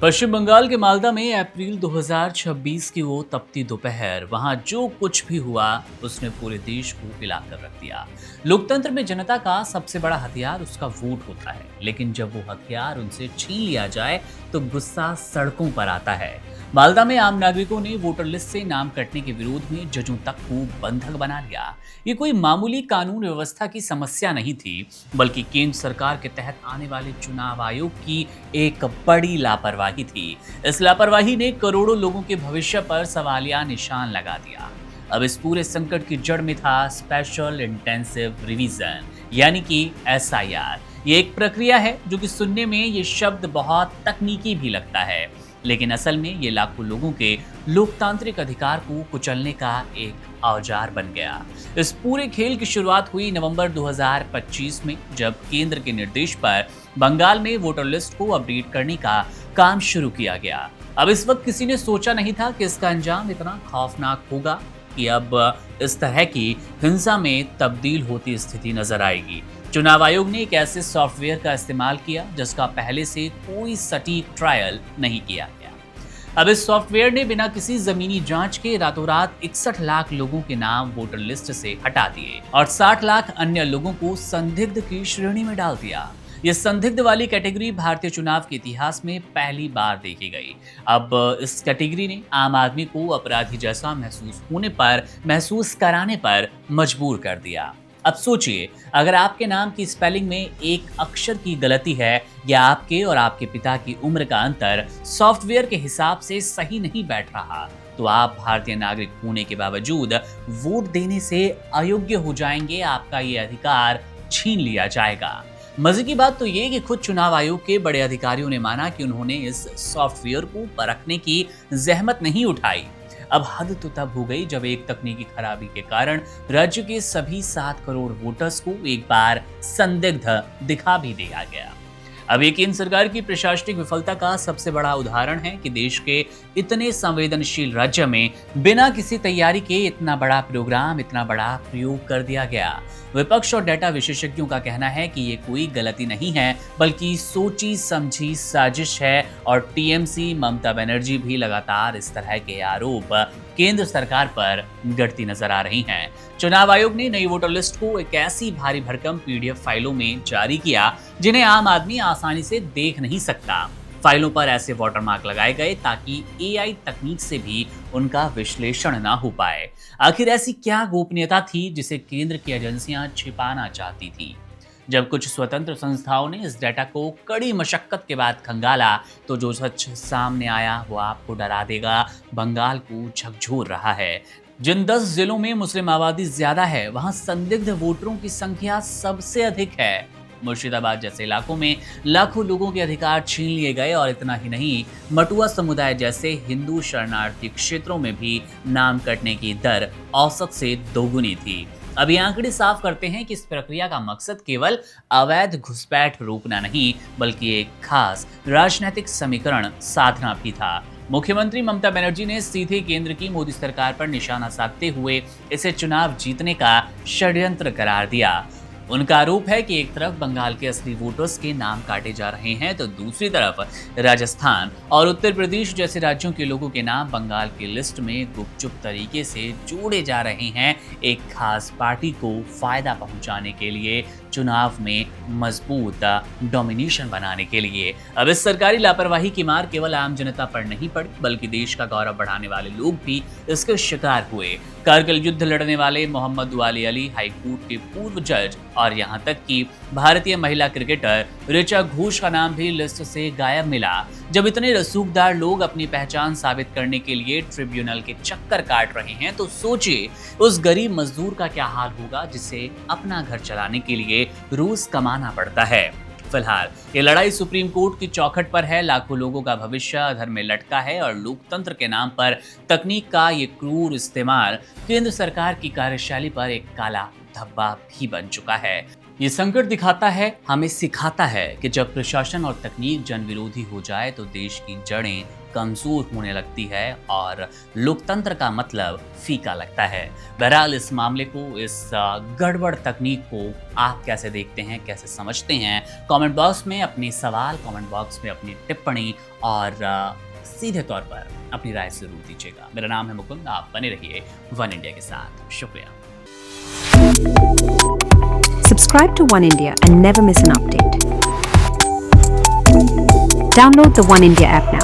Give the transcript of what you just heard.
पश्चिम बंगाल के मालदा में अप्रैल 2026 की वो तपती दोपहर, वहां जो कुछ भी हुआ उसने पूरे देश को हिलाकर रख दिया। लोकतंत्र में जनता का सबसे बड़ा हथियार उसका वोट होता है, लेकिन जब वो हथियार उनसे छीन लिया जाए तो गुस्सा सड़कों पर आता है। मालदा में आम नागरिकों ने वोटर लिस्ट से नाम कटने के विरोध में जजों तक को बंधक बना लिया। ये कोई मामूली कानून व्यवस्था की समस्या नहीं थी, बल्कि केंद्र सरकार के तहत आने वाले चुनाव आयोग की एक बड़ी लापरवाही थी। इस लापरवाही ने करोड़ों लोगों के भविष्य पर सवालिया निशान लगा दिया। अब इस पूरे संकट की जड़ में था स्पेशल इंटेंसिव रिवीजन, यानी कि एसआईआर। ये एक प्रक्रिया है जो कि सुनने में ये शब्द बहुत तकनीकी भी लगता है, लेकिन असल में ये लाखों लोगों के लोकतांत्रिक अधिकार को कुचलने का एक औजार बन गया। इस पूरे खेल की शुरुआत हुई नवंबर 2025 में, जब केंद्र के निर्देश पर बंगाल में वोटर लिस्ट को अपडेट करने का काम शुरू किया गया। अब इस वक्त किसी ने सोचा नहीं था कि इसका अंजाम इतना खौफनाक होगा कि अब इस तरह की हिंसा में तब्दील होती स्थिति नजर आएगी। चुनाव आयोग ने एक ऐसे सॉफ्टवेयर का इस्तेमाल किया जिसका पहले से कोई सटीक ट्रायल नहीं किया गया। अब इस सॉफ्टवेयर ने बिना किसी जमीनी जांच के रातों रात 61 लाख लोगों के नाम वोटर लिस्ट से हटा दिए और 60 लाख अन्य लोगों को संदिग्ध की श्रेणी में डाल दिया। ये संदिग्ध वाली कैटेगरी भारतीय चुनाव के इतिहास में पहली बार देखी गई। अब इस कैटेगरी ने आम आदमी को अपराधी जैसा महसूस कराने पर मजबूर कर दिया। अब सोचिए, अगर आपके नाम की स्पेलिंग में एक अक्षर की गलती है या आपके और आपके पिता की उम्र का अंतर सॉफ्टवेयर के हिसाब से सही नहीं बैठ रहा, तो आप भारतीय नागरिक होने के बावजूद वोट देने से अयोग्य हो जाएंगे। आपका ये अधिकार छीन लिया जाएगा। मजे की बात तो ये कि खुद चुनाव आयोग के बड़े अधिकारियों ने माना कि उन्होंने इस सॉफ्टवेयर को परखने की जहमत नहीं उठाई। अब हद तो तब हो गई जब एक तकनीकी खराबी के कारण राज्य के सभी 7 करोड़ वोटर्स को एक बार संदिग्ध दिखा भी दिया गया। अब ये केंद्र सरकार की प्रशासनिक विफलता का सबसे बड़ा उदाहरण है कि देश के इतने संवेदनशील राज्य में बिना किसी तैयारी के इतना बड़ा प्रोग्राम, इतना बड़ा प्रयोग कर दिया गया। विपक्ष और डेटा विशेषज्ञों का कहना है कि ये कोई गलती नहीं है, बल्कि सोची समझी साजिश है। और टीएमसी ममता बनर्जी भी लगातार इस तरह के आरोप केंद्र सरकार पर गढ़ती नजर आ रही हैं। चुनाव आयोग ने नई वोटर लिस्ट को एक ऐसी भारी भरकम पीडीएफ फाइलों में जारी किया जिन्हें आम आदमी आसानी से देख नहीं सकता। फाइलों पर ऐसे वाटरमार्क लगाए गए ताकि एआई तकनीक से भी उनका विश्लेषण ना हो पाए। आखिर ऐसी क्या गोपनीयता थी जिसे केंद्र की एजेंसियां छिपाना चाहती थी? जब कुछ स्वतंत्र संस्थाओं ने इस डेटा को कड़ी मशक्कत के बाद खंगाला, तो जो सच सामने आया वो आपको डरा देगा। बंगाल को झकझोर रहा है। जिन 10 जिलों में मुस्लिम आबादी ज्यादा है, वहां संदिग्ध वोटरों की संख्या सबसे अधिक है। मुर्शिदाबाद जैसे इलाकों में लाखों लोगों के अधिकार छीन लिए गए और इतना ही नहीं, मटुआ समुदाय जैसे हिंदू शरणार्थी क्षेत्रों में भी नाम कटने की दर औसत से दोगुनी थी। अब ये आंकड़े साफ करते हैं कि इस प्रक्रिया का मकसद केवल अवैध घुसपैठ रोकना नहीं, बल्कि एक खास राजनीतिक समीकरण साधना भी था। मुख्यमंत्री ममता बनर्जी ने सीधे केंद्र की मोदी सरकार पर निशाना साधते हुए इसे चुनाव जीतने का षड्यंत्र करार दिया। उनका आरोप है कि एक तरफ बंगाल के असली वोटर्स के नाम काटे जा रहे हैं, तो दूसरी तरफ राजस्थान और उत्तर प्रदेश जैसे राज्यों के लोगों के नाम बंगाल की लिस्ट में गुपचुप तरीके से जोड़े जा रहे हैं, एक खास पार्टी को फायदा पहुंचाने के लिए, चुनाव में मजबूत डोमिनेशन बनाने के लिए। अब इस सरकारी लापरवाही की मार केवल आम जनता पर नहीं पड़ी, बल्कि देश का गौरव बढ़ाने वाले लोग भी इसके शिकार हुए। कारगिल युद्ध लड़ने वाले मोहम्मद वाली अली, हाईकोर्ट के पूर्व जज और यहाँ तक कि भारतीय महिला क्रिकेटर ऋचा घोष का नाम भी लिस्ट से गायब मिला। जब इतने रसूखदार लोग अपनी पहचान साबित करने के लिए ट्रिब्यूनल के चक्कर काट रहे हैं, तो सोचिए उस गरीब मजदूर का क्या हाल होगा जिसे अपना घर चलाने के लिए रोज कमाना पड़ता है। फिलहाल ये लड़ाई सुप्रीम कोर्ट की चौखट पर है। लाखों लोगों का भविष्य अधर में लटका है और लोकतंत्र के नाम पर तकनीक का ये क्रूर इस्तेमाल केंद्र सरकार की कार्यशैली पर एक काला धब्बा भी बन चुका है। ये संकट दिखाता है, हमें सिखाता है कि जब प्रशासन और तकनीक जन विरोधी हो जाए तो देश की जड़ें कमजोर होने लगती है और लोकतंत्र का मतलब फीका लगता है। बहरहाल इस मामले को, इस गड़बड़ तकनीक को आप कैसे देखते हैं, कैसे समझते हैं? कमेंट बॉक्स में अपने सवाल, कमेंट बॉक्स में अपनी टिप्पणी और सीधे तौर पर अपनी राय जरूर दीजिएगा। मेरा नाम है मुकुंद, आप बने रहिए वन इंडिया के साथ। शुक्रिया। Subscribe to One India and never miss an update. Download the One India app now.